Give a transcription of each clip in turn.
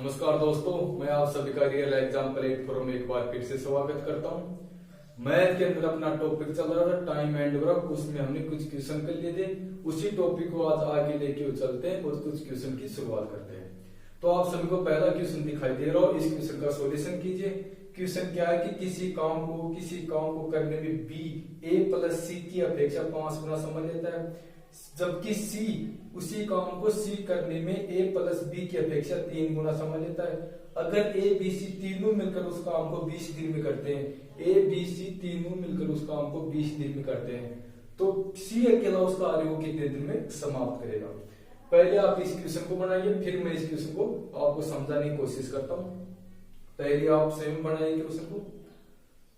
नमस्कार दोस्तों, मैं आप सभी का रियल एग्जाम प्लेटफॉर्म में एक बार फिर से स्वागत करता हूं। मैथ के अंदर अपना टॉपिक चल रहा था टाइम एंड वर्क, उसमें हमने कुछ क्वेश्चन कर लिए थे। उसी टॉपिक को आज आगे लेके चलते हैं और कुछ क्वेश्चन की शुरुआत करते हैं। तो आप सभी को पहला क्वेश्चन दिखाई दे रहा हो, इस क्वेश्चन का सॉल्यूशन कीजिए। क्वेश्चन क्या है कि किसी काम को करने में बी ए प्लस सी की अपेक्षा 5 गुना समय लेता है, जबकि सी उसी काम को सी करने में ए प्लस बी की अपेक्षा 3 गुना समय लेता है। अगर ए बी सी तीनों मिलकर उस काम को 20 दिन में करते हैं, ए बी सी तीनों मिलकर उस काम को 20 दिन में करते हैं, तो सी अकेला उस कार्य को कितने दिन में समाप्त करेगा। पहले आप इस क्वेश्चन को बनाइए, फिर मैं इस क्वेश्चन को आपको समझाने की कोशिश करता हूँ। पहले आप स्वयं बनाइए क्वेश्चन को,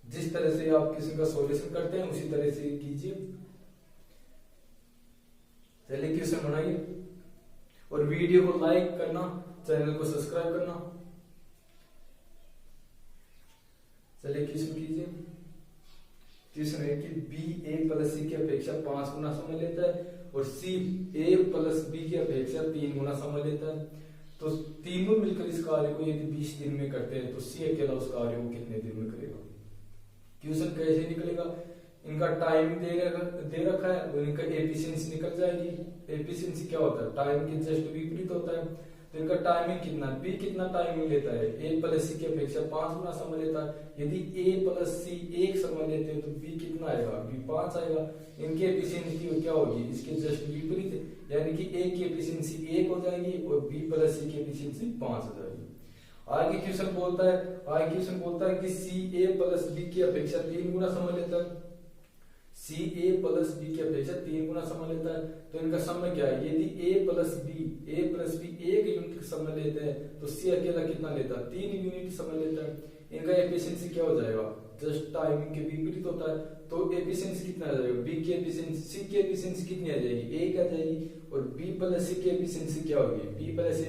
जिस तरह से आप क्वेश्चन का सॉल्यूशन करते हैं उसी तरह से कीजिए। चलिए क्वेश्चन बनाइए और वीडियो को लाइक करना, चैनल को सब्सक्राइब करना। चलिए क्वेश्चन कीजिए। क्वेश्चन है कि बी ए प्लस सी की अपेक्षा 5 गुना समय लेता है और सी ए प्लस बी की अपेक्षा 3 गुना समय लेता है। तो तीनों मिलकर इस कार्य को यदि 20 दिन में करते हैं तो सी अकेला उस कार्य को कितने दिन में करेगा। क्वेश्चन कैसे निकलेगा, इनका टाइम दे रखा है और इनका एफिशिएंसी निकल जाएगी। एफिशिएंसी क्या होता है, टाइम के जस्ट विपरीत होता है। तो इनका टाइमिंग कितना, बी कितना टाइमिंग लेता है, ए प्लस सी की अपेक्षा 5 गुना समय लेता है। यदि ए प्लस सी 1 समय लेते हैं तो बी कितना आएगा, बी 5 आएगा। इनकी एफिशिएंसी क्या होगी, इसके जस्ट विपरीत, यानी कि ए की एफिशिएंसी 1 हो जाएगी और बी प्लस सी की एफिशिएंसी 5 हो जाएगी। आगे क्वेश्चन बोलता है कि सी ए प्लस बी की अपेक्षा 3 गुना समय लेता है। सी ए प्लस बी की अपेक्षा 3 गुना समय लेता है। तो इनका समय क्या है, यदि ए प्लस बी 1 यूनिट समय लेते हैं तो सी अकेला कितना लेता है, 3 यूनिट समय लेता है। इनका एफिशिएंसी क्या हो जाएगा, जस्ट टाइमिंग के विपरीत होता है। तो एफिशिएंसी कितना आ जाएगा, बी की एफिशिएंसी, सी की एफिशिएंसी कितनी आ जाएगी, 1 आ जाएगी। और बी प्लस सी की एफिशिएंसी क्या होगी, बी प्लस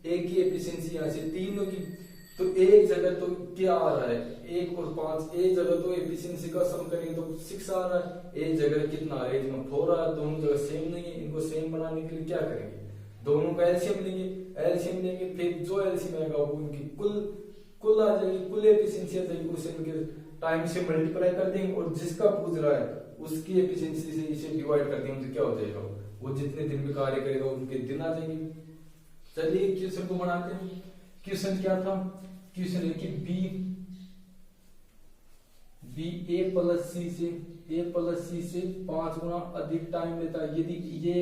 ए की एफिशिएंसी यहाँ से 3 होगी। तो एक जगह तो क्या आ रहा है, 1 और 5, एक जगह तो एफिशिएंसी का सम करेंगे तो 6 आ रहा है, एक जगह कितना आ रहा है, इसमें 4 आ रहा है। दोनों जगह सेम नहीं है, इनको सेम बनाने के लिए क्या करेंगे, दोनों का एलसीएम लेंगे। फिर जो एलसीएम आएगा वो उनकी कुल आ जाएगी, कुल एफिशिएंसी आ जाएगी, उसे इनके टाइम से मल्टीप्लाई कर देंगे और जिसका पूछ रहा है उसकी एफिशिएंसी से इसे डिवाइड कर देंगे तो क्या हो जाएगा, वो जितने दिन में कार्य करेगा उनके दिन आ जाएंगे। चलिए क्वेश्चन को बनाते हैं। क्वेश्चन क्या था, क्वेश्चन है कि बी ए प्लस सी से 5 गुना अधिक टाइम लेता है। यदि ये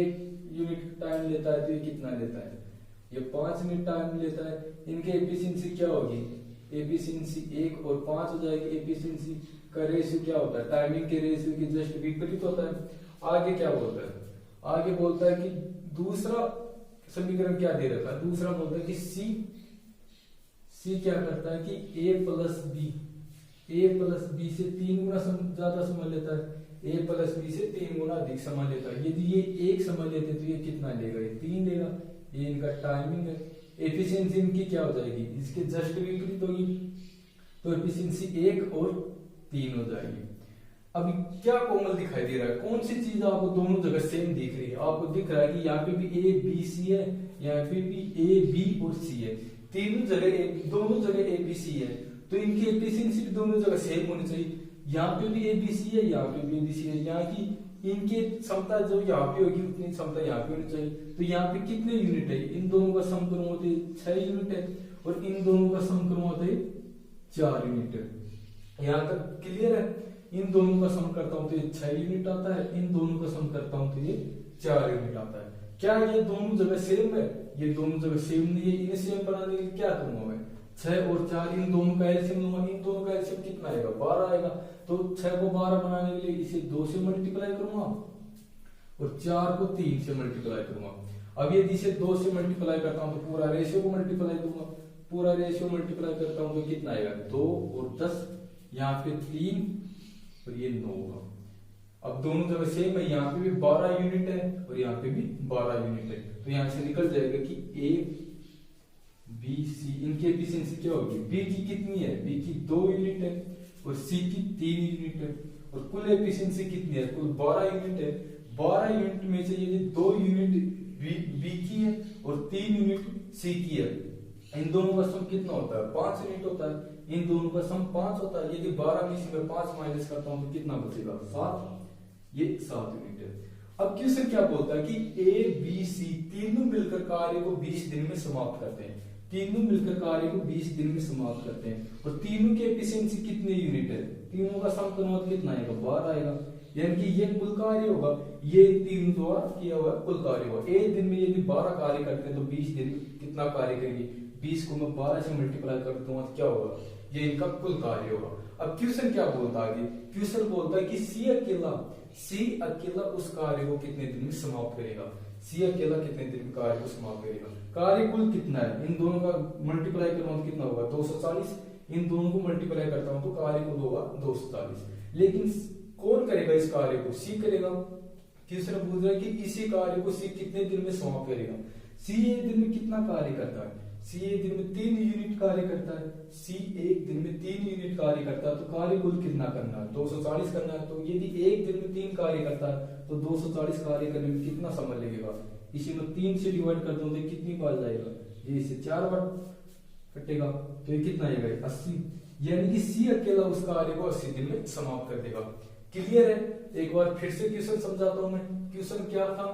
यूनिट टाइम लेता है तो ये कितना लेता है, ये 5 मिनट टाइम लेता है। इनके एफिशिएंसी क्या होगी, एफिशिएंसी 1 और 5 हो जाएगी। एफिशिएंसी का रेशियो क्या होता है, टाइमिंग के रेशियो के जस्ट विपरीत होता है। आगे क्या बोलता है, आगे बोलता है कि दूसरा समीकरण क्या दे रखा है, दूसरा बोलता है कि सी क्या करता है कि ए प्लस बी से 3 गुना ज्यादा समय लेता है, ए प्लस बी से 3 गुना अधिक समय लेता है। यदि ये 1 समय लेते तो ये कितना लेगा, ये 3 लेगा। ये इनका टाइमिंग है। एफिशिएंसी इनकी क्या हो जाएगी, इसके जस्ट विपरीत होगी। तो एफिशिएंसी 1 और 3 हो जाएगी। अभी क्या कॉमन दिखाई दे रहा है, कौन सी चीज आपको दोनों जगह सेम दिख रही है। आपको दिख रहा है कि यहाँ पे भी ए बी सी है, यहाँ पे भी ए बी और सी है, दोनों जगह ए बी सी है। तो इनकी एफिशिएंसी भी दोनों जगह सेम होनी चाहिए। यहाँ पे भी ए बी सी है, यहाँ पे भी ए बी सी है। यहाँ की इनकी क्षमता जो यहाँ पे होगी उतनी क्षमता यहाँ पे होनी चाहिए। तो यहाँ पे कितने यूनिट है, इन दोनों का समक्रम होते 6 यूनिट है और इन दोनों का समक्रम होते 4 यूनिट है। यहाँ तक क्लियर है। इन दोनों का सम करता हूं तो ये 6 यूनिट आता है, इन दोनों का सम करता हूं तो ये 4 यूनिट आता है। क्या ये दोनों जगह सेम है, ये दोनों जगह सेम नहीं है। इन्हें सेम बनाने के लिए क्या करूंगा मैं, 6 और 4 इन दोनों का एलसीएम लूंगा। इन दोनों का एलसीएम कितना आएगा, 12 आएगा। तो 6 को 12 बनाने के लिए इसे 2 से मल्टीप्लाई करूंगा और 4 को 3 से मल्टीप्लाई करूंगा। अब यदि इसे 2 से मल्टीप्लाई करता हूं तो पूरा रेशियो को मल्टीप्लाई करूंगा। पूरा रेशियो मल्टीप्लाई करता हूं तो कितना आएगा, 2 और 10, यहाँ पे 3 और ये 9 होगा। अब दोनों जगह सेम है, यहाँ पे भी 12 यूनिट है और यहाँ पे भी 12 यूनिट है। तो यहाँ से निकल जाएगा कि ए बी सी, इनकी एफिशिएंसी क्या होगी, बी की कितनी है, बी की 2 यूनिट है और सी की 3 यूनिट है। और कुल एफिशिएंसी कितनी है, कुल 12 यूनिट है। 12 यूनिट में से यदि 2 यूनिट बी की है और 3 यूनिट सी की है। इन दोनों का सम कितना होता है? 5 यूनिट होता है। इन दोनों का सम 5 होता है। यदि 12 में से मैं 5 माइनस करता हूं तो कितना बचेगा? 7। ये 7 यूनिट है। अब क्वेश्चन क्या बोलता है कि ए बी सी तीनों मिलकर कार्य को 20 दिन में समाप्त करते हैं। तीनों मिलकर कार्य को 20 दिन में समाप्त करते हैं और तीनों की एफिशिएंसी कितने यूनिट है? तीनों का सम करना तो कितना आएगा? 12 आएगा। यानी कि ये कुल कार्य होगा, ये तीन द्वारा किया हुआ कुल कार्य होगा। एक दिन में यदि 12 कार्य करते हैं तो 20 दिन कितना कार्य करेंगे? 20 को मैं 12 से मल्टीप्लाई कर दूंगा तो क्या होगा? ये इनका कुल कार्य होगा। अब क्वेश्चन क्या बोलता है? क्वेश्चन बोलता है कि सी अकेला उस कार्य को कितने दिन में समाप्त करेगा? सी अकेला कितने दिन में कार्य को समाप्त करेगा? कार्य कुल कितना है? इन दोनों का मल्टीप्लाई करूंगा तो कितना होगा? 240। इन दोनों को मल्टीप्लाई करता हूं तो कार्य कुल होगा 240। लेकिन कौन करेगा इस कार्य को? सी करेगा। क्वेश्चन पूछ रहा है कि इसी कार्य को सी कितने दिन में समाप्त करेगा? सी एक दिन में कितना कार्य करता है? सी एक दिन में 3 यूनिट कार्य करता है। सी एक दिन में 3 यूनिट कार्य करता है तो कार्य कुल कितना करना है? 240 करना है। तो यदि एक दिन में 3 कार्य करता है तो 240 कार्य करने में कितना समय लगेगा? इसी में 3 से डिवाइड कर दो तो कितनी बार जाएगा? ये इसे 4 बार कटेगा तो ये कितना आएगा? 80। यानी कि सी अकेला उस कार्य को 80 दिन में समाप्त कर देगा। क्लियर है? एक बार फिर से क्वेश्चन समझाता हूं मैं। क्वेश्चन क्या था?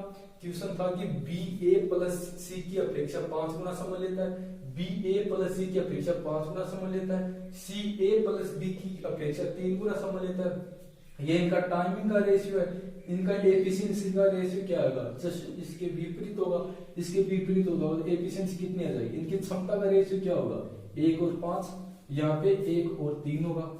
क्वेश्चन था कि बी ए प्लस सी की अपेक्षा 5 गुना समय लेता है। बी ए प्लस सी की अपेक्षा 5 गुना समय लेता है। सी ए प्लस बी की अपेक्षा 3 गुना समय लेता है। ये इनका टाइमिंग का रेशियो है। इनका एफिशिएंसी का रेशियो क्या आएगा? जस्ट इसके विपरीत होगा। इसके विपरीत होगा तो एफिशिएंसी कितनी आ जाएगी? इनकी क्षमता का रेशियो क्या होगा? 1 और 5। यहाँ पे 1 और 3 होगा।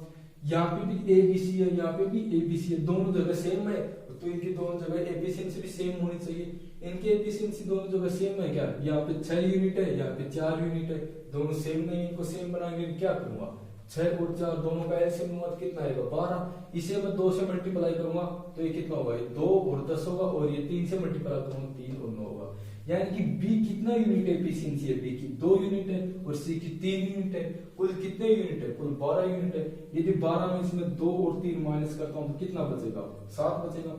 यहाँ पे भी एबीसी है, यहाँ पे भी एबीसी है, दोनों जगह सेम है तो इनकी दोनों जगह एफिशिएंसी भी सेम होनी चाहिए। इनकी एफिशिएंसी दोनों जगह सेम है क्या? यहाँ पे 6 यूनिट है, यहाँ पे 4 यूनिट है, दोनों सेम नहीं। इनको सेम बनाएंगे क्या करूंगा? 6 और 4 दोनों का एलसीएम लूंगा तो कितना आएगा? 12। इसे मैं 2 से मल्टीप्लाई करूंगा तो ये कितना होगा? 2 और 10 होगा और ये 3 से मल्टीप्लाई करूंगा 3 और 9 होगा। यानी कि बी कितना यूनिट एफिशिएंसी है? बी की 2 यूनिट है और सी की 3 यूनिट है। कुल कितने यूनिट है? कुल 12 यूनिट है। यदि 12 में इसमें 2 और 3 माइनस करता हूं तो कितना बचेगा? 7 बचेगा।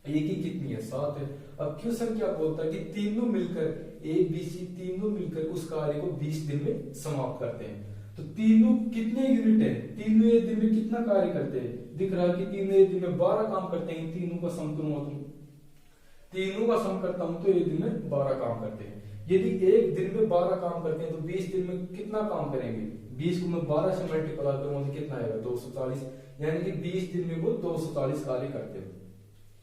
एक ही कितनी है? 7 है। अब क्वेश्चन क्या बोलता है कि तीनों मिलकर ए बी सी तीनों मिलकर उस कार्य को 20 दिन में समाप्त करते हैं। तो तीनों कितने यूनिट है? तीनों एक दिन में कितना कार्य करते हैं? दिख रहा है कि तीनों एक दिन में 12 काम करते हैं। तीनों का सम करूंगा तो तीनों का सम करता हूं तो एक दिन में 12 काम करते हैं। यदि एक दिन में 12 काम करते हैं तो 20 दिन में कितना काम करेंगे? 20 को मैं 12 से मल्टीप्लाई करूंगा तो कितना आएगा? 240। यानी कि 20 दिन में वो 240 कार्य करते हैं।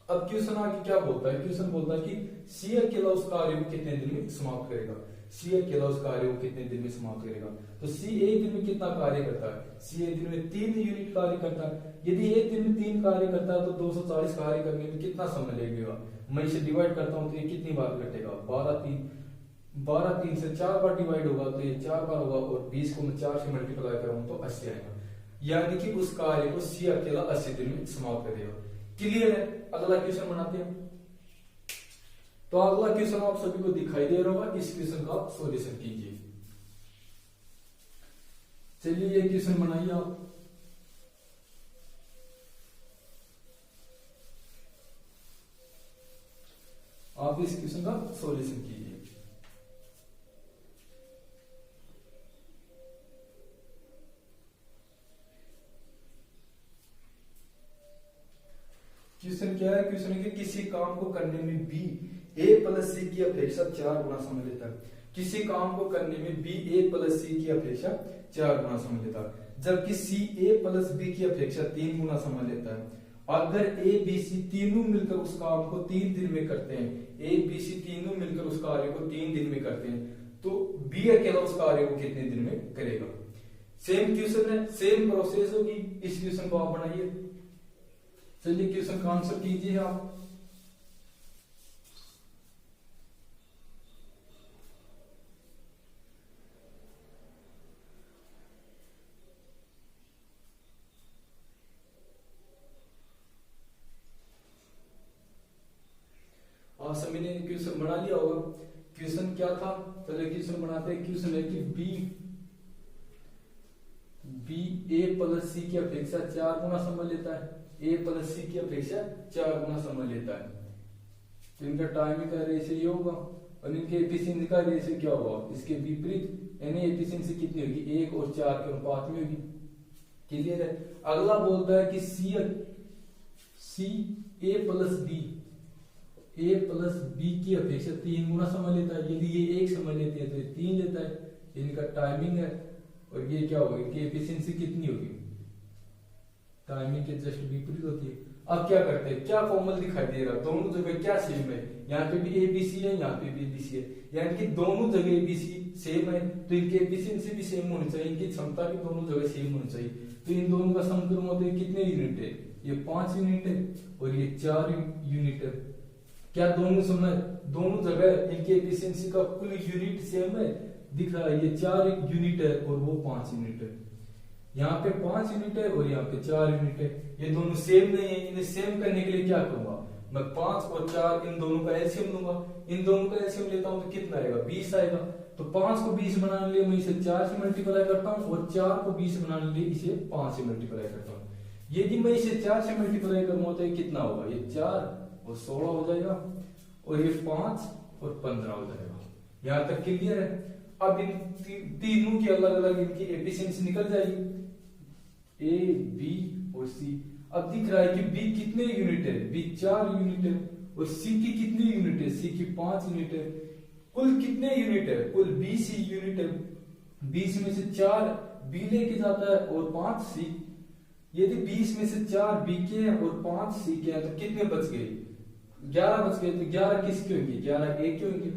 अब क्वेश्चन आगे क्या बोलता है? क्वेश्चन बोलता है कि सी अकेला उस कार्य को कितने दिन में समाप्त करेगा? सी अकेला उस कार्य को कितने दिन में समाप्त करेगा? तो सी एक दिन में कितना कार्य करता है? सी एक दिन में 3 यूनिट कार्य करता है। यदि एक दिन में 3 कार्य करता है तो 240 कार्य करने में कितना समय लगेगा? मैं इसे डिवाइड करता हूं तो ये कितनी बार कटेगा? 12 3 से 4 बार डिवाइड होगा तो ये 4 बार होगा और 20 को मैं 4 से मल्टीप्लाई करूंगा तो 80 आएगा। यानी कि उस कार्य को सी अकेला 80 दिन में समाप्त करेगा। क्लियर है? अगला क्वेश्चन बनाते हैं। तो अगला क्वेश्चन आप सभी को दिखाई दे रहा होगा। इस क्वेश्चन का सॉल्यूशन कीजिए। चलिए ये क्वेश्चन बनाइए आप। इस क्वेश्चन का सॉल्यूशन कीजिए। क्वेश्चन क्या है? क्वेश्चन है कि किसी काम को करने में बी ए प्लस सी की अपेक्षा 4 गुना समय लेता है। किसी काम को करने में बी ए प्लस सी की अपेक्षा 4 गुना समय लेता है, जबकि सी ए प्लस बी की अपेक्षा 3 गुना समय लेता है। अगर ए बी सी तीनों मिलकर उस काम को 3 दिन में करते हैं, ए बी सी तीनों मिलकर उस कार्य को 3 दिन में करते हैं, तो बी अकेला उस कार्य को कितने दिन में करेगा? सेम क्वेश्चन है, सेम प्रोसेस होगी। इस क्वेश्चन को आप बनाइए। चलिए क्वेश्चन का आंसर कीजिए आप। सभी ने क्वेश्चन बना लिया होगा। क्वेश्चन क्या था? चलिए क्वेश्चन बनाते हैं। क्वेश्चन है कि बी ए प्लस सी की अपेक्षा 4 गुना समय लेता है। ए प्लस सी की अपेक्षा 4 गुना समय लेता है। तो इनका टाइमिंग का रेशियो ये होगा और इनके एफिशिएंसी का रेशियो क्या होगा, इसके विपरीत, यानी एफिशिएंसी कितनी होगी, 1 और 4 के अनुपात में होगी। क्लियर है। अगला बोलता है कि सी ए प्लस बी की अपेक्षा 3 गुना समय लेता है। यदि ये 1 समय लेते हैं तो ये 3 लेता है। इनका टाइमिंग है और ये क्या होगा, इनकी एफिशिएंसी कितनी होगी, टाइमिंग के जस्ट विपरीत होती है। अब क्या करते हैं, क्या फॉर्मूला दिखाई दे रहा है, दोनों जगह क्या सेम है, यहाँ पे भी एबीसी है, यहाँ पे भी एबीसी है, यानी कि दोनों जगह एबीसी सेम है, तो इनकी एफिशिएंसी भी सेम होनी चाहिए, इनकी क्षमता भी दोनों जगह सेम होनी चाहिए। तो इन दोनों का समक्रम होते हैं कितने यूनिट है, ये 5 यूनिट है और ये 4 यूनिट है। क्या दोनों समय दोनों जगह इनकी एफिशिएंसी का कुल यूनिट सेम है, दिख रहा है, ये 4 यूनिट है और वो 5 यूनिट है। यहाँ पे 5 यूनिट है और यहाँ पे 4 यूनिट है, ये दोनों सेम नहीं है। इन्हें सेम करने के लिए क्या करूंगा, मैं 5 और 4 इन दोनों का एलसीएम लूंगा। इन दोनों का एलसीएम लेता हूं तो कितना आएगा, 20 आएगा। तो 5 को 20 बनाने के लिए मैं इसे 4 से मल्टीप्लाई करता हूँ और 4 को 20 बनाने के लिए इसे 5 से मल्टीप्लाई करता हूँ। यदि मैं इसे 4 से मल्टीप्लाई करूंगा तो ये कितना होगा, ये 4 और 16 हो जाएगा और ये 5 और 15 हो जाएगा। यहाँ तक क्लियर है। अब इन तीनों की अलग अलग इनकी एफिशिएंसी निकल जाएगी, ए बी और सी। अब दिख रहा है कि बी कितने यूनिट है, बी 4 यूनिट है और सी की कितनी यूनिट है, सी की 5 यूनिट है। कुल कितने यूनिट है, कुल 20 यूनिट है। 20 में से 4 बी लेके जाता है और 5 सी। यदि 20 में से 4 बी के हैं और 5 सी के हैं तो कितने बच गए, 11 बच गए। तो 11 किसके होंगे, 11 ए के होंगे,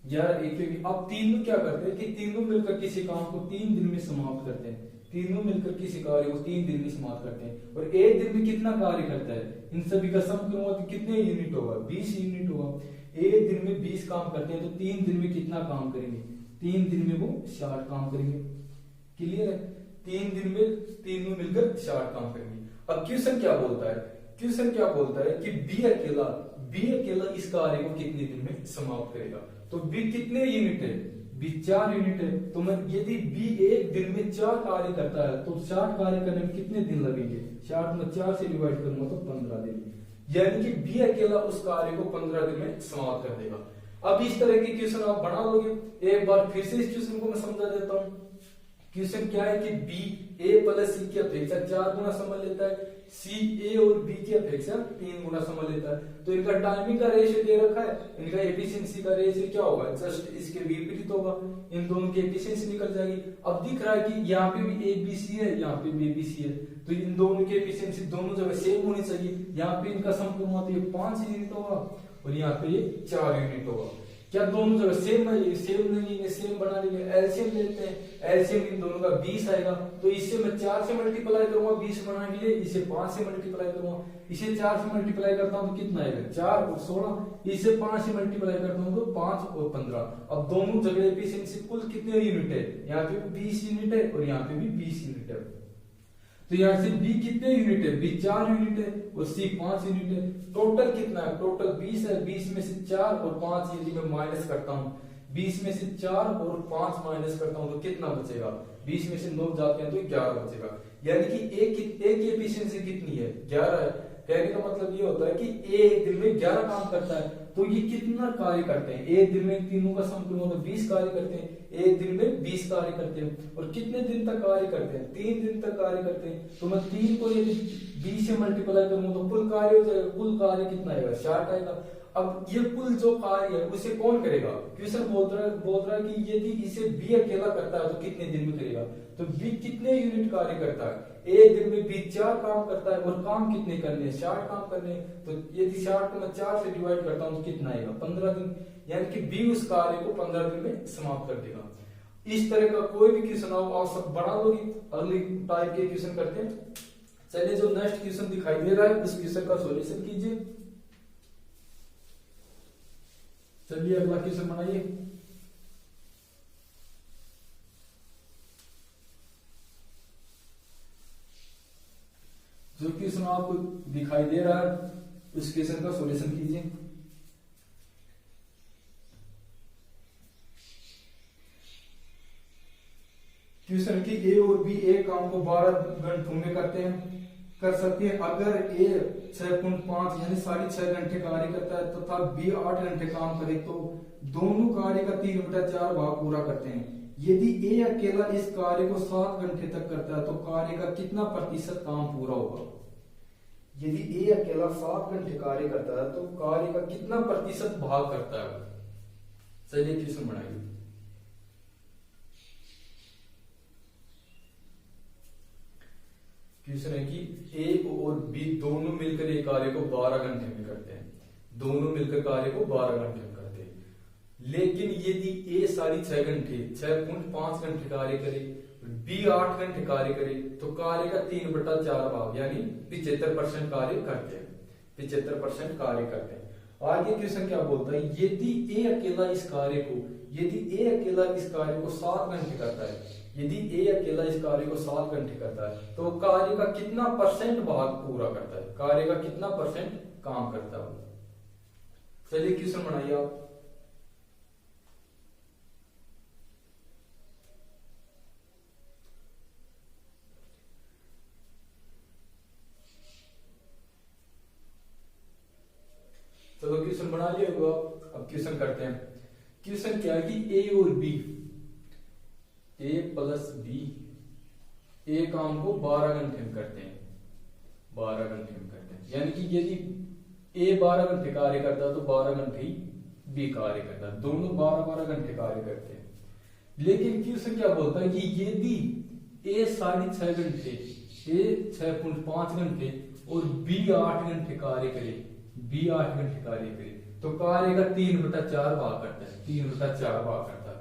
11 ए के होंगे। अब तीनों क्या करते हैं कि तीनों मिलकर किसी काम को 3 दिन में समाप्त करते हैं। तीनों मिलकर किसी कार्य को 3 दिन में समाप्त करते हैं और एक दिन में कितना कार्य करता है, इन सभी का समक्रम कितने यूनिट होगा, 20 यूनिट होगा। एक दिन में 20 काम करते हैं तो 3 दिन में कितना काम करेंगे, 3 दिन में वो 60 काम करेंगे। क्लियर है। 3 दिन में तीनों मिलकर 60 काम करेंगे। अब क्वेश्चन क्या बोलता है, क्वेश्चन क्या बोलता है कि बी अकेला इस कार्य को कितने दिन में समाप्त करेगा। तो बी कितने यूनिट है, बी 4 यूनिट है। तो मैं यदि बी एक दिन में 4 कार्य करता है तो 60 कार्य करने में कितने दिन लगेंगे, 60 में 4 से डिवाइड करूंगा तो 15 दिन, यानी कि बी अकेला उस कार्य को 15 दिन में समाप्त कर देगा। अब इस तरह के क्वेश्चन आप बना लोगे। एक बार फिर से इस क्वेश्चन को मैं समझा देता हूं। क्वेश्चन क्या है कि बी ए प्लस सी की अपेक्षा 4 गुना समय लेता है, सी ए और बी की अपेक्षा 3 गुना समय लेता है। तो इनका टाइमिंग का रेशियो दे रखा है, इनका एफिशिएंसी का रेशियो क्या होगा, जस्ट इसके विपरीत होगा। इन दोनों की एफिशिएंसी निकल जाएगी। अब दिख रहा है कि यहाँ पे भी ए बी सी है, यहाँ पे भी ए बी सी है, तो इन दोनों की एफिशिएंसी दोनों जगह सेम होनी चाहिए। यहाँ पे इनका समक्रम होता है 5 यूनिट होगा और यहाँ पे ये 4 यूनिट होगा। क्या दोनों जगह सेम है, सेम नहीं है, सेम बनाने के लिए एलसीएम लेते हैं। एलसीएम इन दोनों का 20 आएगा, तो इससे मैं 4 से मल्टीप्लाई करूंगा 20 बनाने के लिए, इसे 5 से मल्टीप्लाई करूंगा, इसे 4 से मल्टीप्लाई करता हूं तो कितना आएगा, 4 और 16, इसे 5 से मल्टीप्लाई करता हूं तो 5 और 15। अब दोनों जगह एफिशिएंसी कुल कितने यूनिट है, यहाँ पे भी 20 यूनिट है और यहाँ पे भी 20 यूनिट है। तो यहाँ से बी कितने यूनिट है, बी 4 यूनिट है और सी 5 यूनिट है। टोटल कितना है, टोटल 20 है। 20 में से 4 और 5 यदि मैं माइनस करता हूँ, 20 में से 4 और 5 माइनस करता हूँ तो कितना बचेगा, 20 में से 9 जाते हैं तो 11 बचेगा। यानी कि एक की एफिशिएंसी कितनी है, 11 है। कहने का मतलब ये होता है कि एक दिन में 11 काम करता है। तो ये कितना कार्य करते हैं, एक दिन में तीनों का समक्रम 20 कार्य करते हैं, एक दिन में 20 कार्य करते हैं। और कितने दिन तक कार्य करते हैं, 3 दिन तक कार्य करते हैं। तो मैं 3 को यदि 20 से मल्टीप्लाई करूंगा तो कुल कार्य हो जाएगा, कुल कार्य कितना आएगा, 60 आएगा। अब ये कुल जो कार्य है उसे कौन करेगा, क्वेश्चन बोल रहा है कि यदि इसे बी अकेला करता है तो कितने दिन में करेगा। तो बी कितने यूनिट कार्य करता है, एक दिन में बी 4 काम करता है और काम कितने करने हैं, 60 काम करने हैं। तो यदि 60 को मैं 4 से डिवाइड करता हूं तो कितना आएगा, 15 दिन। यानी कि बी उस कार्य को 15 दिन में समाप्त कर देगा। इस तरह का कोई भी क्वेश्चन हो आप सब बना लोगे। अगली टाइप के क्वेश्चन करते हैं। चलिए जो नेक्स्ट क्वेश्चन दिखाई दे रहा है उस क्वेश्चन का सॉल्यूशन कीजिए। चलिए अगला क्वेश्चन बनाइए। जो क्वेश्चन आपको दिखाई दे रहा है उस क्वेश्चन का सॉल्यूशन कीजिए। क्वेश्चन की ए और बी एक काम को 12 घंटों में करते हैं। कर सकते हैं। अगर ए 6.5 यानी 6.5 घंटे कार्य करता है तथा बी 8 घंटे काम करे तो दोनों कार्य का 3/4 भाग पूरा करते हैं। यदि ए अकेला इस कार्य को 7 घंटे तक करता है तो कार्य का कितना प्रतिशत काम पूरा होगा। यदि ए अकेला 7 घंटे कार्य करता है तो कार्य का कितना प्रतिशत भाग करता है। चलिए क्वेश्चन बनाइए। क्वेश्चन है कि ए और बी दोनों मिलकर एक कार्य को 12 घंटे में करते हैं। दोनों मिलकर कार्य को 12 घंटे में करते हैं। लेकिन यदि ए 6.5 घंटे 6.5 घंटे कार्य करे, बी 8 घंटे कार्य करे तो कार्य का 3/4 भाग यानी 75% कार्य करते हैं। 75% कार्य करते हैं। आगे क्वेश्चन क्या बोलता है, यदि ए अकेला इस कार्य को 7 घंटे करता है, यदि ए अकेला इस कार्य को 7 घंटे करता है तो कार्य का कितना % भाग पूरा करता है, कार्य का कितना % काम करता है। चलिए क्वेश्चन बनाइए आप। चलो क्वेश्चन बना लिया होगा। अब क्वेश्चन करते हैं। क्वेश्चन क्या है कि ए और बी, ए प्लस बी ए काम को 12 घंटे में करते हैं। 12 घंटे में करते हैं यानी कि यदि ए 12 घंटे कार्य करता है तो 12 घंटे ही बी कार्य करता है। दोनों 12-12 घंटे कार्य करते हैं। लेकिन क्वेश्चन क्या बोलता है कि यदि ए 6.5 घंटे, ए 6.5 घंटे और बी 8 घंटे कार्य करे, बी 8 घंटे कार्य करे तो कार्य का 3/4 भाग करता है। 3/4 भाग करता है।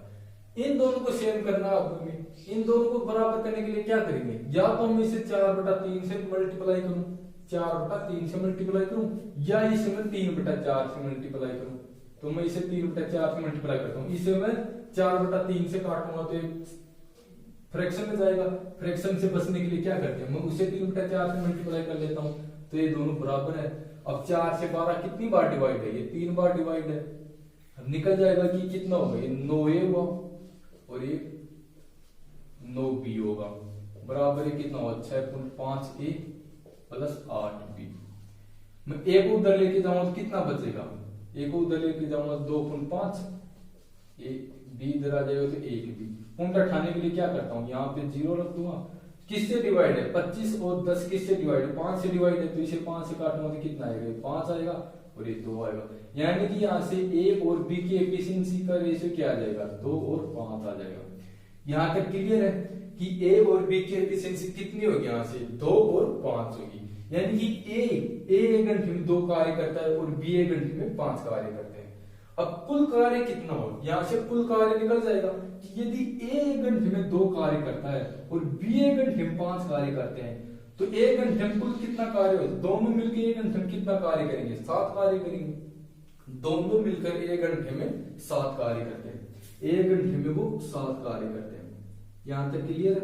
इन दोनों को सेम करना है। इन दोनों को बराबर करने के लिए क्या करेंगे, या तो हम इसे 4/3 से मल्टीप्लाई करूं, 4/3 से मल्टीप्लाई करूं, या इसे मैं 3/4 से मल्टीप्लाई करूं। तो मैं इसे 3/4 से मल्टीप्लाई करता हूं, इसे मैं 4/3 से काटूंगा तो फ्रैक्शन में जाएगा। फ्रैक्शन से बचने के लिए क्या करते हैं, मैं उसे 3/4 से मल्टीप्लाई कर लेता हूं तो ये दोनों बराबर है। अब 4 से 12 कितनी बार डिवाइड है, ये 3 बार डिवाइड है। अब निकल जाएगा कि कितना होगा, ये 9a हुआ और ये 9b होगा। बराबर है कितना होगा, 6.5a प्लस 8b। मैं a को उधर लेके जाऊंगा तो कितना बचेगा, a को उधर लेके जाऊंगा 2.5, b इधर आ जाएगा तो 1b। पॉइंट हटाने के लिए क्या करता हूं, यहाँ पे 0 रख दूंगा। किससे डिवाइड है, 25 और 10 किससे डिवाइड है, 5 से डिवाइड है। तो इसे 5 से काटूंगा तो कितना आएगा, 5 आएगा और ये 2 आएगा। यानी कि यहाँ से ए और बी की एफिशिएंसी का रेशियो क्या आ जाएगा, 2 और 5 आ जाएगा। यहाँ तक क्लियर है कि ए और बी की एफिशिएंसी कितनी होगी, यहाँ से 2 और 5 होगी। यानी कि ए 1 घंटे में 2 कार्य करता है और बी 1 घंटे में 5 कार्य करते हैं। अब कुल कार्य कितना हो, यहां से कुल कार्य निकल जाएगा कि यदि ए 1 घंटे में 2 कार्य करता है और बी 1 घंटे में 5 कार्य करते हैं तो 1 घंटे में कुल कितना कार्य हो, दोनों मिलकर 1 घंटे में कितना कार्य करेंगे, 7 कार्य करेंगे। दोनों मिलकर 1 घंटे में 7 कार्य करते हैं। 1 घंटे में वो 7 कार्य करते हैं। यहां तक क्लियर है,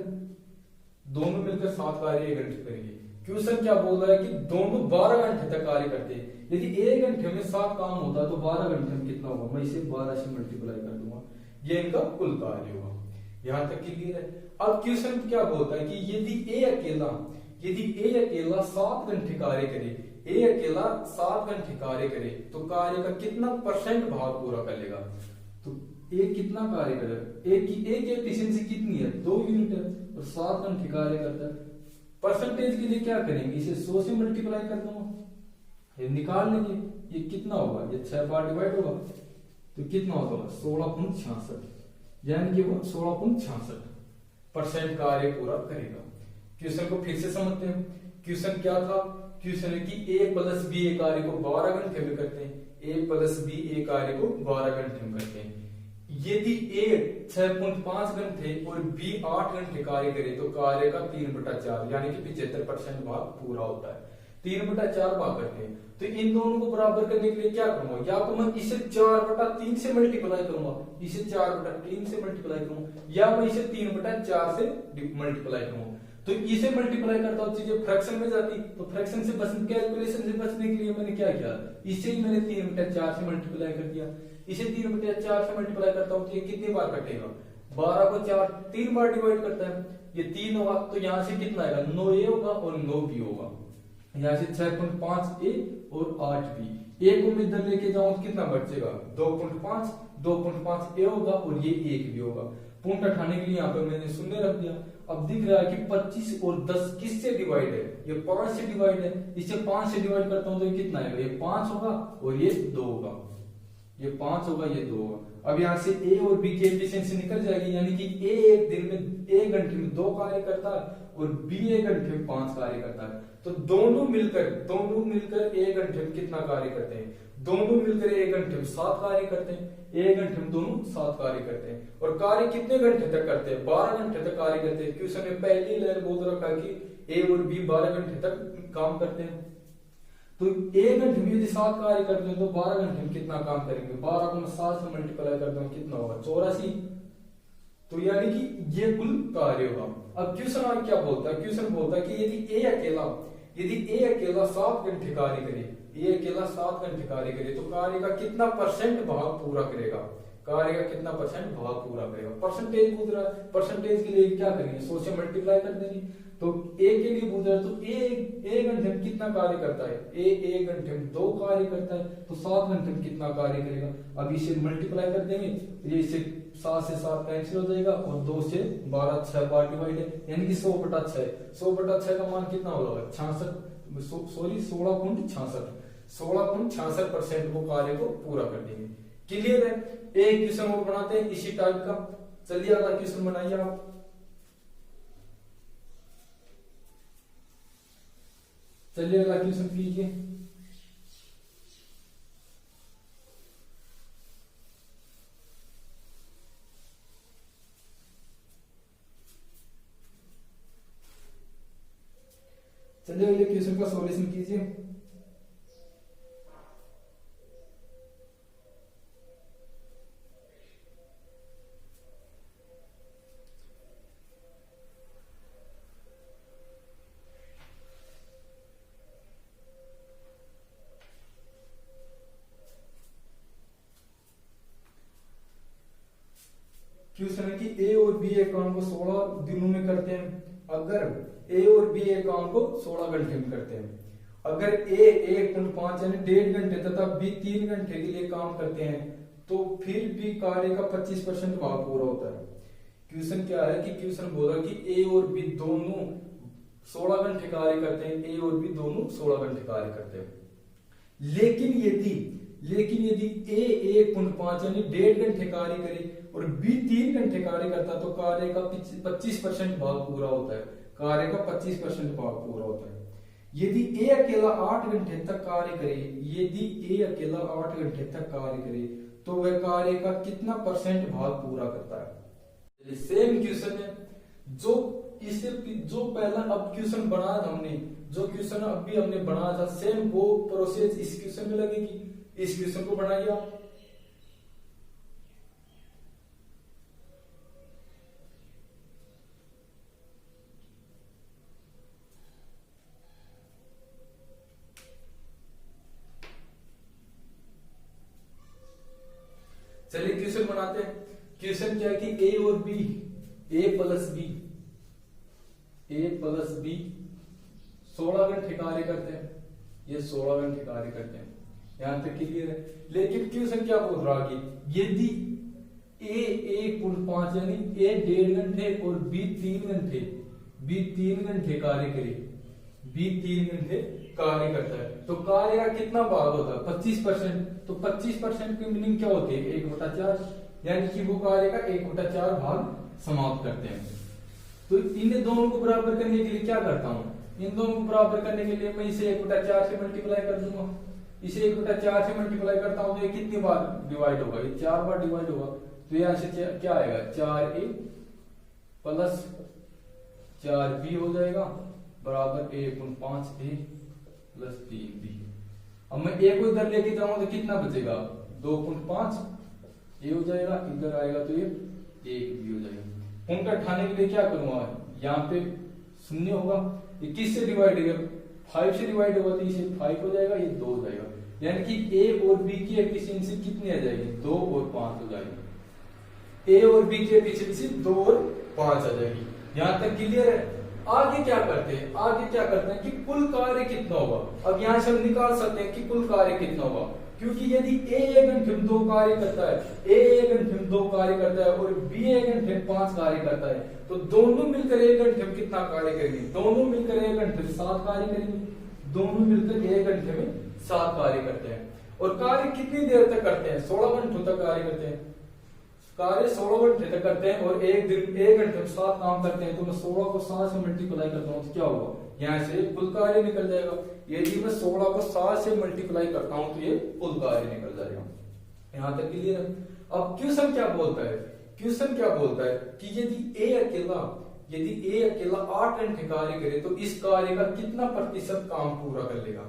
दोनों मिलकर 7 कार्य 1 घंटे करेंगे। क्वेश्चन क्या बोल रहा है कि दोनों 12 घंटे तक कार्य करते हैं। यदि 1 घंटे में 7 काम होता तो 12 घंटे में कितना होगा, मैं इसे 12 से मल्टीप्लाई कर दूंगा, ये इनका कुल कार्य होगा। यहां तक क्लियर है। अब क्वेश्चन क्या बोलता है कि यदि ए अकेला 7 घंटे कार्य करे, ए अकेला 7 घंटे कार्य करे तो कार्य का कितना % भाग पूरा कर लेगा। तो ए कितना कार्य करेगा, ए की एफिशिएंसी कितनी है, 2 यूनिट है और 7 घंटे कार्य करता है। परसेंटेज के लिए क्या करेंगे, इसे 100 से मल्टीप्लाई कर दूंगा, ये निकाल लेंगे। ये कितना होगा, ये 6 बार डिवाइड होगा तो कितना होगा, 16.66, यानी कि वो 16.66% कार्य पूरा करेगा। क्वेश्चन को फिर से समझते हैं। क्वेश्चन क्या था, क्वेश्चन है कि ए प्लस बी ए कार्य को 12 घंटे में करते हैं। ए प्लस बी ए कार्य को 12 घंटे में करते हैं। यदि ए 6.5 घंटे और बी 8 घंटे कार्य करे तो कार्य का 3/4 यानी कि 75% भाग पूरा होता है। 3/4 भाग करते हैं। तो इन दोनों को बराबर करने के लिए क्या करूंगा, या तो मैं इसे 4/3 से मल्टीप्लाई करूंगा, इसे 4/3 से मल्टीप्लाई करूंगा, या मैं इसे 3/4 से मल्टीप्लाई करूंगा। तो इसे मल्टीप्लाई करता हूं, चीजें फ्रैक्शन में जाती, तो फ्रैक्शन से बचने, कैलकुलेशन से बचने के लिए मैंने क्या किया, इसे ही मैंने 3/4 से मल्टीप्लाई कर दिया। इसे 3/4 से मल्टीप्लाई करता हूं तो ये कितनी बार कटेगा, 12 को 3 बार डिवाइड करता है, ये 3 होगा तो यहां से कितना आएगा, 9a होगा और 9b होगा। यहाँ से 6.5 ए और 8 बी। ए को मैं इधर लेके जाऊं तो कितना बचेगा? 2.5, 2.5 ए होगा और ये 1 भी होगा। पॉइंट उठाने के लिए यहाँ पे मैंने शून्य रख दिया। अब दिख रहा है कि 25 और 10 किससे डिवाइड है? ये 5 से डिवाइड है। इसे 5 से डिवाइड करता हूं तो ये कितना आएगा? ये 5 होगा और ये 2 होगा। ये 5 होगा, ये 2 होगा। अब यहाँ से ए और बी की एफिशिएंसी निकल जाएगी, यानी कि ए एक दिन में 1 घंटे में 2 कार्य करता है और बी 1 घंटे में 5 कार्य करता है। तो दोनों मिलकर 1 घंटे में कितना कार्य करते हैं? दोनों मिलकर 1 घंटे में 7 कार्य करते हैं। 1 घंटे में दोनों 7 कार्य करते हैं। और कार्य कितने घंटे तक करते हैं? 12 घंटे तक कार्य करते हैं। क्वेश्चन में पहली लाइन बोल रखा कि ए और बी 12 घंटे तक काम करते हैं। तो 1 घंटे में यदि 7 कार्य करते हैं तो 12 घंटे में कितना काम करेंगे? 12 को मैं 7 से मल्टीप्लाई करता हूँ, कितना होगा? 84। तो यानी कि ये कुल कार्य होगा। अब क्वेश्चन और क्या बोलता है? क्वेश्चन बोलता है कि यदि ए अकेला 7 घंटे कार्य करे, ए अकेला 7 घंटे कार्य करे तो कार्य का कितना परसेंट भाग पूरा करेगा? कार्य का कितना परसेंट भाग पूरा करेगा? परसेंटेज पूछ रहा है। परसेंटेज के लिए क्या करेंगे? 100 से मल्टीप्लाई कर देंगे। तो ए के लिए पूछ रहा है तो ए घंटे में कितना कार्य करता है? ए 1 घंटे में 2 कार्य करता है, तो 7 घंटे में कितना कार्य करेगा? अब इसे मल्टीप्लाई कर देंगे तो ये इसे 7 से 7 कैंसिल हो जाएगा और 2 से 12, 6 बार डिवाइड है, यानी कि 100/6। 100/6 का मान कितना होगा? 16.66% वो कार्य को पूरा कर देंगे। क्लियर है? एक क्वेश्चन और बनाते हैं इसी टाइप का। चलिए अगला क्वेश्चन बनाइए आप। चलिए अगला क्वेश्चन कीजिए। चलिए अगले क्वेश्चन का सॉल्यूशन कीजिए। क्वेश्चन है कि ए और बी एक काम को 16 दिनों में करते हैं। अगर ए और बी एक काम को 16 घंटे में करते हैं, अगर ए 1.5 यानी 1.5 घंटे तथा बी 3 घंटे के लिए काम करते हैं, तो फिर भी कार्य का 25% भाग पूरा होता है। क्वेश्चन क्या है कि क्वेश्चन बोला कि ए और बी दोनों 16 घंटे कार्य करते हैं। ए और बी दोनों 16 घंटे कार्य करते हैं। लेकिन यदि ए 1.5 यानी 1.5 घंटे कार्य करे और बी 3 घंटे कार्य करता तो कार्य का 25% भाग पूरा होता है। कार्य का 25% भाग पूरा होता है। यदि ए अकेला 8 घंटे तक कार्य करे, यदि ए अकेला 8 घंटे तक कार्य करे तो वह कार्य का कितना परसेंट भाग पूरा करता है? सेम क्वेश्चन है जो पहला अब क्वेश्चन बनाया था हमने, जो क्वेश्चन अभी हमने बनाया था, सेम वो प्रोसेस इस क्वेश्चन में लगेगी। इस क्वेश्चन को बनाइए आप। चलिए क्वेश्चन बनाते हैं। क्वेश्चन क्या है कि ए और बी, ए प्लस बी 16 घंटे कार्य करते हैं। ये 16 घंटे कार्य करते हैं, यहां तक क्लियर है। लेकिन क्वेश्चन क्या बोल रहा है कि यदि ए 1.5 यानी ए 1.5 घंटे और बी 3 घंटे कार्य करे, बी 3 घंटे कार्य करता है तो कार्य का कितना भाग होता है? 25%। तो 25% की मीनिंग क्या होती है? 1/4, यानी कि वो कार्य का 1/4 भाग समाप्त करते हैं। तो इन दोनों को बराबर करने के लिए क्या करता हूं? इन दोनों को बराबर करने के लिए मैं इसे 1/4 से मल्टीप्लाई कर दूंगा। इसे 1/4 से मल्टीप्लाई करता हूं तो ये कितनी बार डिवाइड होगा? ये 4 बार डिवाइड होगा। तो यहां से क्या आएगा? 4a प्लस 4b हो जाएगा बराबर 1.5a प्लस 3b। अब मैं a को इधर लेके जाऊंगा तो कितना बचेगा? 2.5 a हो जाएगा, इधर आएगा तो ये 1b हो जाएगा। पॉइंट उठाने के लिए क्या करूंगा? यहाँ पे शून्य होगा, ये किससे डिवाइड होगा? 5 से डिवाइड होगा तो इसे 5 हो जाएगा, ये 2 हो जाएगा। यानी कि ए और बी की एफिशिएंसी कितनी आ जाएगी? 2 और 5 हो जाएगी। ए और बी की एफिशिएंसी 2 और 5 आ जाएगी। यहां तक क्लियर है? आगे क्या करते हैं, आगे क्या करते हैं कि कुल कार्य कितना होगा। अब यहां से हम निकाल सकते हैं कि कुल कार्य कितना होगा, क्योंकि यदि ए एक घंटे में 2 कार्य करता है, ए एक घंटे में 2 कार्य करता है और बी एक घंटे में 5 कार्य करता है, तो दोनों मिलकर एक घंटे में कितना कार्य करेंगे, दोनों मिलकर एक घंटे में 7 कार्य करेंगे, दोनों मिलकर एक घंटे में 7 कार्य करते हैं। और कार्य कितनी देर तक करते हैं, 16 घंटों तक कार्य करते हैं, कार्य 16 घंटे तक करते हैं और एक दिन 1 घंटे में 7 काम करते हैं। तो मैं 16 को 7 से मल्टीप्लाई करता हूँ तो क्या होगा, यहाँ से कुल कार्य निकल जाएगा। यदि मैं 16 को 7 से मल्टीप्लाई करता हूँ तो ये कुल कार्य निकल जाएगा। यहाँ तक क्लियर है। अब क्वेश्चन क्या बोलता है, क्वेश्चन क्या बोलता है कि यदि ए अकेला 8 घंटे कार्य करे तो इस कार्य का कितना प्रतिशत काम पूरा कर लेगा,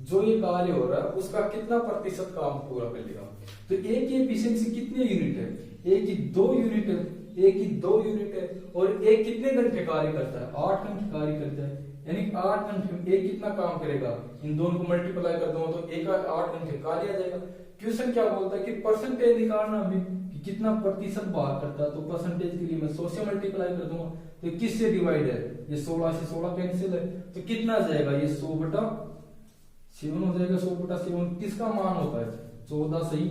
जो ये कार्य हो रहा है उसका कितना प्रतिशत काम पूरा कर लेगा। तो ए की एफिशिएंसी कितने यूनिट है, ए की 2 यूनिट है, ए की 2 यूनिट है और ए कितने घंटे कार्य करता है, 8 घंटे कार्य करता है। यानी 8 घंटे में ए कितना काम करेगा, इन दोनों को मल्टीप्लाई कर दूंगा तो ए का 8 घंटे कार्य आ जाएगा। क्वेश्चन क्या बोलता है कि परसेंटेज निकालना हमें कि कितना प्रतिशत भाग करता है, तो परसेंटेज के लिए मैं 100 से मल्टीप्लाई कर दूंगा तो किससे डिवाइड है, ये 16 से 16 कैंसिल है तो कितना आ जाएगा, ये 100/7 हो जाएगा। 100/7 किसका मान होता है, 14 सही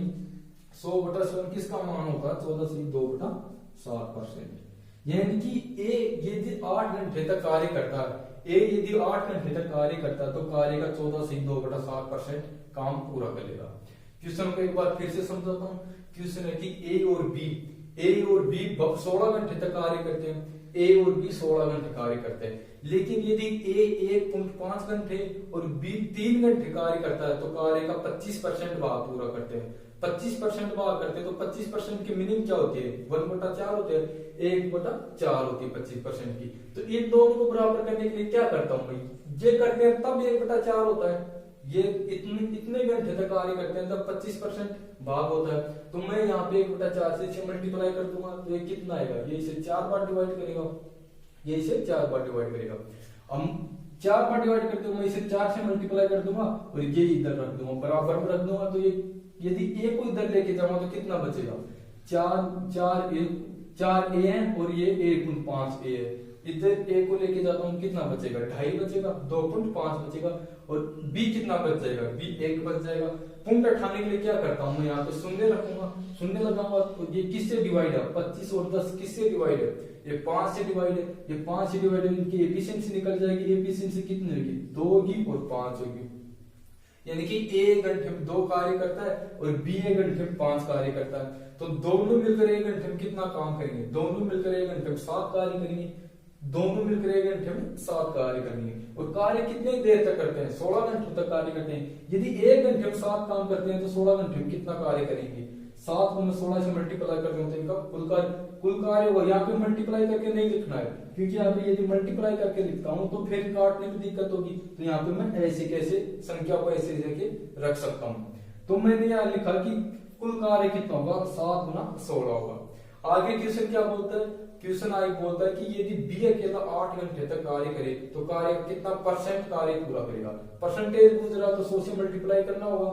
100/7 किसका मान होता है, 14 सही 2/7%। यानी कि ए यदि 8 घंटे तक कार्य करता है, ए यदि 8 घंटे तक कार्य करता है तो कार्य का 14 सही 2/7% काम पूरा करेगा। क्वेश्चन को एक बार फिर से समझाता हूँ। क्वेश्चन है कि ए और बी 16 घंटे तक कार्य करते हैं, ए और बी 16 घंटे कार्य करते हैं, लेकिन यदि ए 1.5 घंटे और बी 3 घंटे कार्य करता है तो कार्य का 25% भाग पूरा करते हैं। 25% भाग करते हैं तो 25% की मीनिंग क्या होती है, 1/4 होते हैं, 1/4 होती है 25% की। तो इन दोनों को बराबर करने के लिए क्या करता हूं मैं, ये करते हैं तब 1/4 होता है। ये इतने घंटे तक कार्य करते हैं तब 25% भाग होता है। तो मैं यहाँ पे 1/4 से 6 मल्टीप्लाई कर दूंगा तो ये कितना आएगा, ये इसे 4 बार डिवाइड करेगा, ये इसे 4 बार डिवाइड करेगा। हम 4 बार डिवाइड करते मैं इसे 4 से मल्टीप्लाई कर दूंगा और ये इधर रख दूंगा, बराबर में रख दूंगा। तो ये यदि ए को इधर लेके जाऊंगा तो कितना बचेगा, 4 ए है और ये 1.5 ए है। इधर ए को लेके जाता हूँ कितना बचेगा, 2.5 बचेगा, 2.5 बचेगा और बी कितना बच जाएगा, बी 1 बच जाएगा। पॉइंट उठाने के लिए क्या करता हूँ मैं यहाँ पे शून्य रखूंगा, शून्य लगाऊंगा तो ये किससे डिवाइड है, 25 और 10 किससे डिवाइड है, ये 5 से डिवाइड है, ये 5 से डिवाइड है, इनकी एफिशिएंसी निकल जाएगी। एफिशिएंसी कितनी होगी, 2 होगी और 5 होगी। यानी कि ए 1 घंटे में 2 कार्य करता है और बी 1 घंटे में 5 कार्य करता है। तो दोनों मिलकर 1 घंटे में कितना काम करेंगे, दोनों मिलकर 1 घंटे में 7 कार्य करेंगे, दोनों मिलकर 1 घंटे में 7 कार्य करेंगे। और कार्य कितने देर तक करते हैं, 16 घंटों तक कार्य करते हैं। यदि 1 घंटे में 7 काम करते हैं तो 16 घंटे में कितना कार्य करेंगे, 7 को मैं 16 से मल्टीप्लाई कर दूं तो इनका कुल कार्य होगा। यहाँ पे मल्टीप्लाई करके नहीं लिखना है, क्योंकि यहाँ पे यदि मल्टीप्लाई करके लिखता हूँ तो फिर काटने में दिक्कत होगी। तो यहाँ पे मैं ऐसे कैसे संख्या को ऐसे लेके रख सकता हूँ। तो मैंने यहाँ लिखा कि कुल कार्य कितना होगा, 7 गुना 16 होगा। आगे क्वेश्चन क्या बोलता है, क्वेश्चन आगे बोलता है कि यदि बी अकेला 8 घंटे तक कार्य करे तो कार्य कितना परसेंट कार्य पूरा करेगा। परसेंटेज पूछ रहा तो 100 से मल्टीप्लाई करना होगा।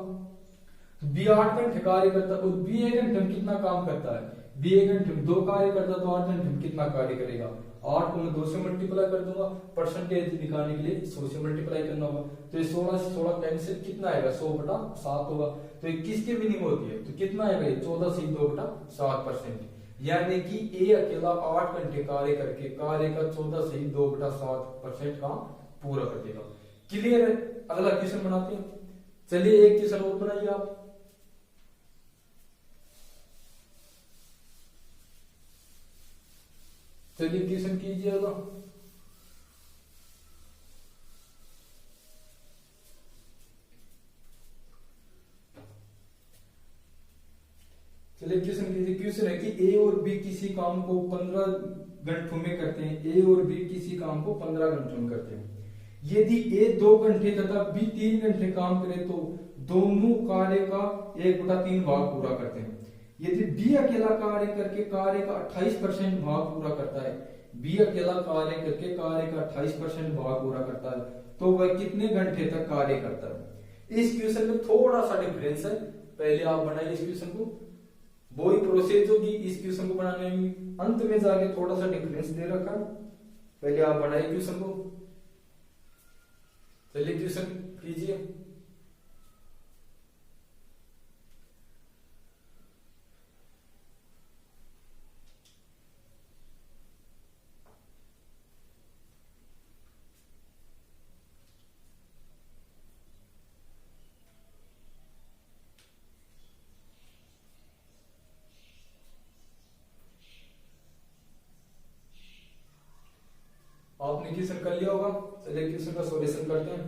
तो बी 8 घंटे कार्य करता है और बी 1 घंटे में कितना काम करता है, बी 1 घंटे में 2 कार्य करता है तो 8 घंटे में कितना कार्य करेगा। 8 को मैं 2 से मल्टीप्लाई कर दूंगा, परसेंटेज निकालने के लिए 100 से मल्टीप्लाई करना होगा। तो ये 16 से 16 कैंसिल कितना आएगा, 100/7 होगा। तो ये किसकी मीनिंग होती है, तो कितना आएगा, ये 14 से 2/7%। यानी कि ए अकेला 8 घंटे कार्य करके कार्य का 14 से 2/7% काम पूरा कर देगा। क्लियर है। अगला क्वेश्चन बनाते हैं। चलिए एक क्वेश्चन और बनाइए आप। चलिए क्वेश्चन कीजिएगा। चलिए क्वेश्चन कीजिए। क्वेश्चन है कि ए और बी किसी काम को 15 घंटों में करते हैं। ए और बी किसी काम को 15 घंटों में करते हैं। यदि ए 2 घंटे तथा बी 3 घंटे काम करे तो दोनों कार्य का 1/3 भाग पूरा करते हैं। यदि बी अकेला कार्य करके कार्य का 28% भाग पूरा करता है, बी अकेला कार्य करके कार्य का 28% भाग पूरा करता है, तो वह कितने घंटे तक कार्य करता है। इस क्वेश्चन में थोड़ा सा डिफरेंस है, पहले आप बनाइए इस क्वेश्चन को, वही प्रोसेस होगी इस क्वेश्चन को बनाने में, अंत में जाके थोड़ा सा डिफरेंस दे रखा है। पहले आप बनाइए क्वेश्चन को, चलिए क्वेश्चन कीजिए। आपने क्वेश्चन कर लिया होगा, चलिए क्वेश्चन का सॉल्यूशन करते हैं।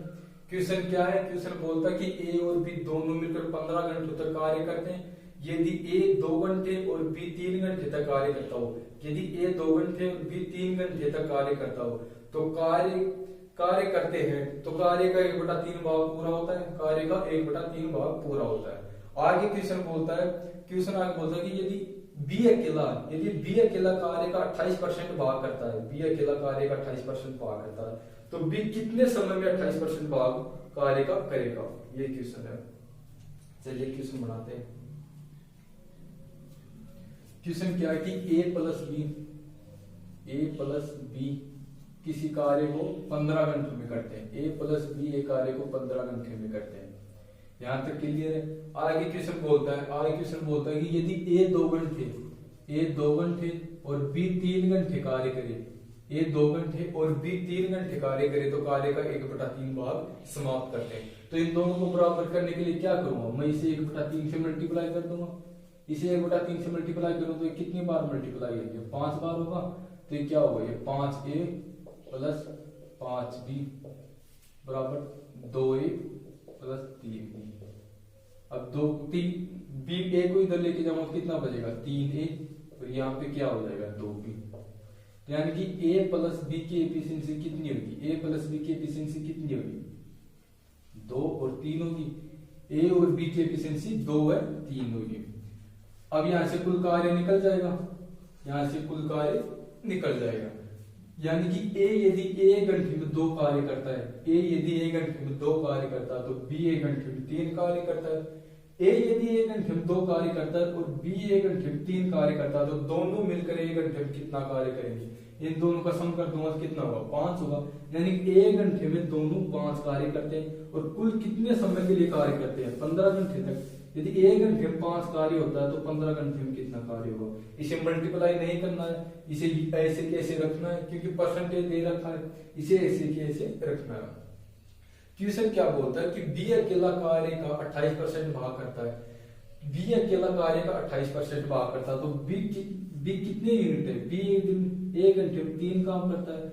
क्वेश्चन क्या है, क्वेश्चन बोलता है कि ए और बी दोनों मिलकर 15 घंटों तक कार्य करते हैं। यदि ए 2 घंटे और बी 3 घंटे तक कार्य करता हो, यदि ए 2 घंटे और बी 3 घंटे तक कार्य करता हो, तो कार्य करते हैं तो कार्य का 1/3 भाग पूरा होता है, कार्य का 1/3 भाग पूरा होता है। आगे क्वेश्चन बोलता है, क्वेश्चन आगे बोलता है कि यदि बी अकेला कार्य का 28% भाग करता है, बी अकेला कार्य का 28% भाग करता है, तो बी कितने समय में 28% भाग कार्य का करेगा, ये क्वेश्चन है। चलिए क्वेश्चन बनाते हैं। क्वेश्चन क्या है कि ए प्लस बी किसी कार्य को 15 घंटों में करते हैं, ए प्लस बी एक कार्य को 15 घंटे में करते हैं। यहां तक क्लियर है। आगे क्वेश्चन बोलता है कि यदि ए 2 घंटे और बी 3 घंटे कार्य करे, ए 2 घंटे और बी 3 घंटे कार्य करे, तो कार्य का 1/3 भाग समाप्त करते हैं। तो इन दोनों को बराबर करने के लिए क्या करूंगा, मैं इसे 1/3 से मल्टीप्लाई कर दूंगा। इसे 1/3 से मल्टीप्लाई करूं तो ये कितनी बार मल्टीप्लाई है, 5 बार होगा। तो ये क्या होगा, ये 5a प्लस 5b बराबर 2a प्लस 3b। अब 2b a को इधर लेके जाऊंगा तो कितना बचेगा, 3a, और यहाँ पे क्या हो जाएगा 2b। यानी कि a प्लस b की एफिशिएंसी कितनी होगी, a प्लस b की एफिशिएंसी कितनी होगी, 2 और 3 होगी। a और b की एफिशिएंसी 2 है 3 होगी। अब यहां से कुल कार्य निकल जाएगा, यानी कि ए यदि 1 घंटे में 2 कार्य करता है, ए यदि 1 घंटे में 2 कार्य करता है, तो बी 1 घंटे में 3 कार्य करता है। ए यदि 1 घंटे में 2 कार्य करता है और बी 1 घंटे में 3 कार्य करता है, तो दोनों मिलकर 1 घंटे में कितना कार्य करेंगे, इन दोनों का सम कर दूंगा तो कितना होगा, 5 होगा। यानी कि 1 घंटे में दोनों 5 कार्य करते हैं, और कुल कितने समय के लिए कार्य करते हैं, 15 घंटे तक। यदि 1 घंटे में 5 कार्य होता है तो 15 घंटे में कितना कार्य होगा। इसे मल्टीप्लाई नहीं करना है, इसे ऐसे कैसे रखना है, क्योंकि परसेंटेज दे रखा है, इसे ऐसे कैसे रखना है। क्वेश्चन क्या बोलता है कि बी अकेला कार्य का 28% भाग करता है, बी अकेला कार्य का 28% भाग करता है, तो बी कितने यूनिट है, बी 1 घंटे में 3 काम करता है।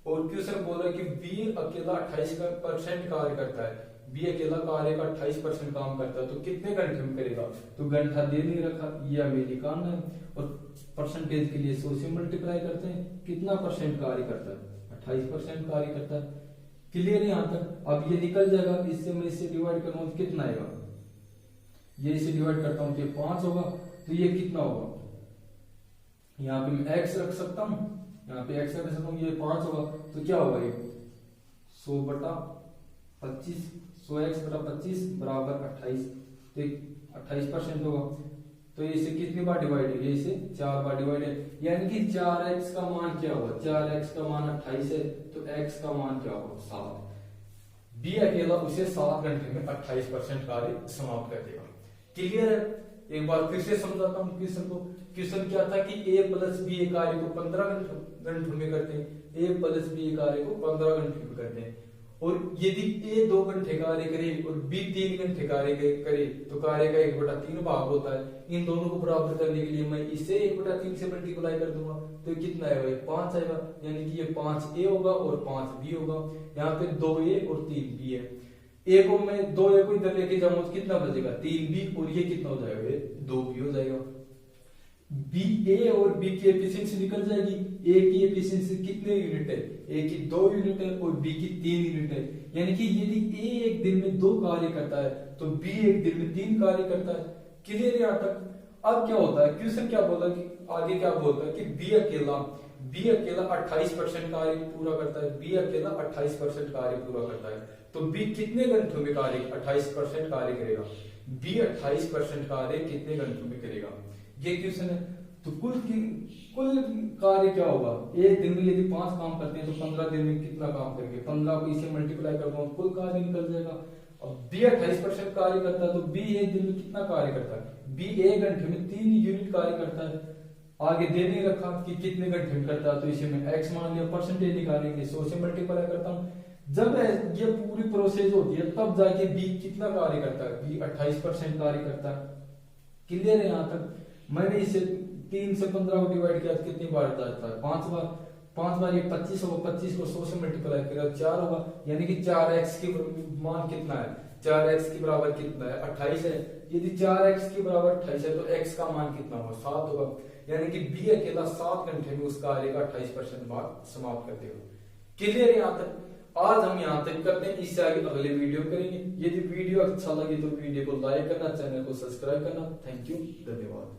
और क्वेश्चन बोल रहा है कि बी अकेला 28% कार्य करता है, बी अकेला कार्य का 28% काम करता है, तो कितने घंटे में करेगा, तो घंटा दे नहीं रखा, ये हमें निकालना है। और परसेंटेज के लिए 100 से मल्टीप्लाई करते हैं, कितना परसेंट कार्य करता है, 28% कार्य करता है। क्लियर यहाँ तक। अब ये निकल जाएगा, इससे मैं इससे डिवाइड करूंगा तो कितना आएगा, ये इसे डिवाइड करता हूं तो 5 होगा, तो ये कितना होगा, यहाँ पे मैं x रख सकता हूं, यहाँ पे x रख सकता हूं, ये 5 होगा, तो क्या होगा, ये 100/25, 100x/25 बराबर 28, तो 28% होगा। तो इसे कितनी बार डिवाइड है, ये इसे 4 बार डिवाइड है, यानी कि 4x का मान क्या होगा, 4x का मान 28 है, तो x का मान क्या होगा, 7। बी अकेला उसे 7 घंटे में 28% कार्य समाप्त कर देगा। क्लियर है। एक बार फिर से समझाता हूँ क्वेश्चन को। क्वेश्चन क्या था कि a प्लस बी कार्य को 15 घंटों में करते हैं, a प्लस बी कार्य को 15 घंटे में करते हैं, और यदि a 2 घंटे कार्य करे और b 3 घंटे कार्य करे, तो कार्य का 1/3 भाग होता है। इन दोनों को बराबर करने के लिए मैं इसे 1/3 से मल्टीप्लाई कर दूंगा, तो कितना आएगा, 5 आएगा, यानी कि ये 5a होगा और 5b होगा। यहाँ पे 2a और 3b है, a को मैं 2a को इधर लेके जाऊंगा तो कितना बचेगा, 3b, और ये कितना हो जाएगा, ये 2b हो जाएगा। a और b की एफिशिएंसी निकल जाएगी। a की एफिशिएंसी कितने यूनिट है, a की 2 यूनिट है और b की 3 यूनिट है, यानी कि यदि a एक दिन में 2 कार्य करता है तो b एक दिन में 3 कार्य करता है। क्लियर यहाँ तक। अब क्या होता है, क्वेश्चन क्या बोला कि आगे क्या बोलता है कि b अकेला 28% कार्य पूरा करता है, b अकेला 28% कार्य पूरा करता है, तो b कितने घंटों में कार्य 28% कार्य करेगा, b 28% कार्य कितने घंटों में करेगा, ये क्वेश्चन है। तो कुल कार्य क्या होगा, एक दिन में यदि 5 काम करते हैं तो 15 दिन में कितना काम करेंगे, 15 को इसे मल्टीप्लाई कर दो कुल कार्य निकल जाएगा। अब बी 28% कार्य करता है तो बी एक दिन में कितना कार्य करता है, बी 1 घंटे में 3 यूनिट कार्य करता है। आगे दे नहीं रखा कि कितने घंटे में करता है, तो इसे मैं एक्स मान लिया, परसेंटेज निकालेंगे 100 से मल्टीप्लाई करता हूँ। जब ये पूरी प्रोसेस होती है तब जाके बी कितना कार्य करता है, बी 28% कार्य करता है। क्लियर है यहाँ तक। मैंने इसे 3 से 15 को डिवाइड किया कितनी बार जाता है, 5 बार। 5 बार ये 25 होगा, 25 को 100 से मल्टीप्लाई किया 4 होगा, यानी कि 4x की मान कितना है, 4x के बराबर कितना है 28 है। यदि 4x के बराबर 28 है तो x का मान कितना होगा 7 होगा, यानी कि बी अकेला 7 घंटे में उस कार्य का 28% भाग समाप्त कर देगा। क्लियर है यहाँ तक। आज हम यहाँ तक करते हैं, इससे आगे अगले वीडियो करेंगे। यदि वीडियो अच्छा लगे तो वीडियो को लाइक करना, चैनल को सब्सक्राइब करना। थैंक यू, धन्यवाद।